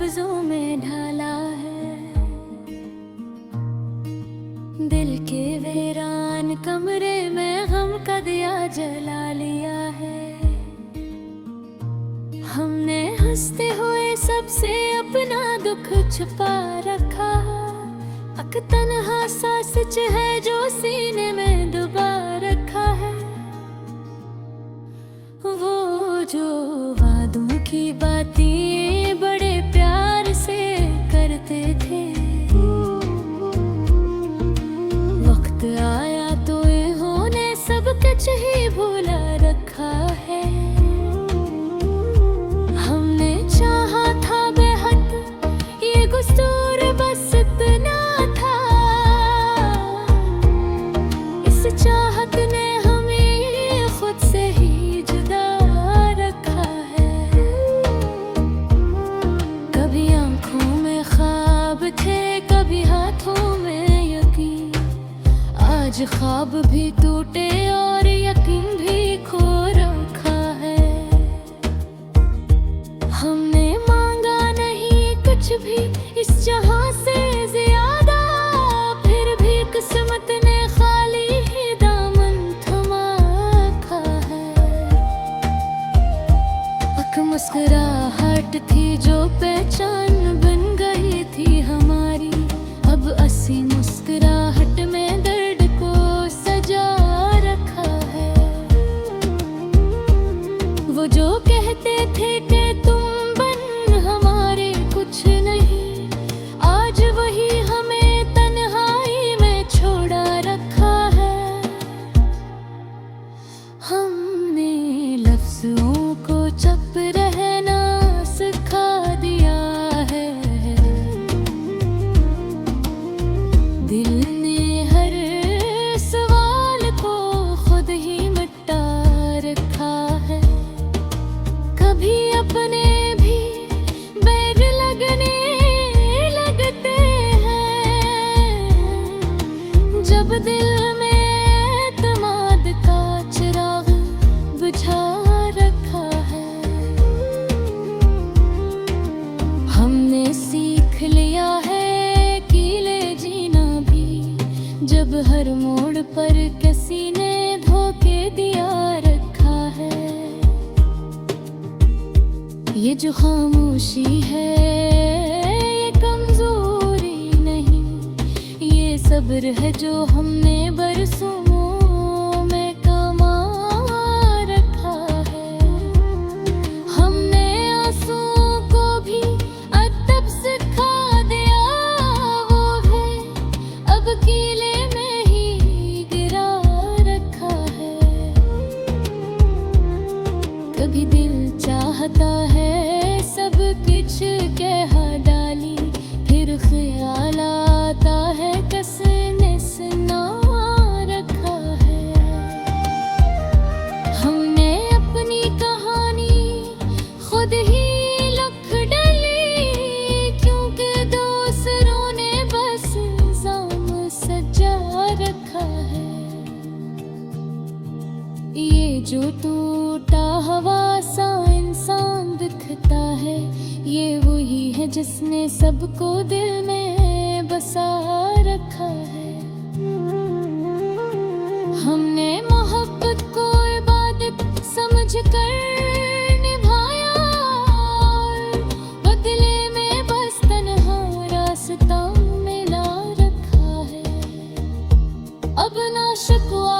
लफ्जों में ढाला है। दिल के वीरान कमरे में गम का दिया जला लिया है। हमने हंसते हुए सबसे अपना दुख छुपा रखा। अक तन्हा सा सच है जो सीने में दबा रखा है। वो जो वादों की बातें बड़े प्यार से करते थे, वक्त आया तो इन्होंने सब कुछ ही भूला रखा है। हमने चाहा था बेहद, ये गुस्तूर बस इतना था। इस चाहत ने हमें खुद से ही जुदा रखा है। कभी आंखों में ख्वाब थे, कभी हाथों में यकीन। आज ख्वाब भी टूटे और यकीन भी खो रखा है। हमने मांगा नहीं कुछ भी इस जहां से ज्यादा, फिर भी किस्मत ने खाली ही दामन थमा रखा है। एक मुस्कुराहट थी जो पहचान बन गई थी हमारी। अब असी मुस्कुराहट में दर्द को सजा रखा है। वो जो कहते थे कि तुम बन हमारे कुछ नहीं, आज वही हमें तन्हाई में छोड़ा रखा है। हमने लफ्जों को चुप रहना सिखा दिया है। दिल ने हर सवाल को खुद ही मिटा रखा है। कभी अपने भी बैग लगते हैं, जब दिल में एतमाद का चिराग बुझा रखा है। हमने सीख लिया है कीले जीना भी, जब हर मोड़ पर किसी ने धोखे दिया रखा है। ये जो खामोशी है ये कमजोरी नहीं, ये सब्र है जो हमने बरसों में कमा रखा है। हमने आंसुओं को भी अदब सिखा दिया, वो है अब कीले में ही गिरा रखा है। कभी दिल चाहता है सब कुछ कह डाली, फिर ख्याल आता है कसने सुना रखा है। हमने अपनी कहानी खुद ही लिख डाली, क्योंकि दूसरों ने बस इल्जाम सजा रखा है। ये जो टूटा हवा सा इंसान दिखता है, ये वही है जिसने सबको दिल में बसा रखा है। हमने मोहब्बत को इबादत समझ कर निभाया, और बदले में बस तन्हा रास्ता मिला रखा है। अब ना शिकवा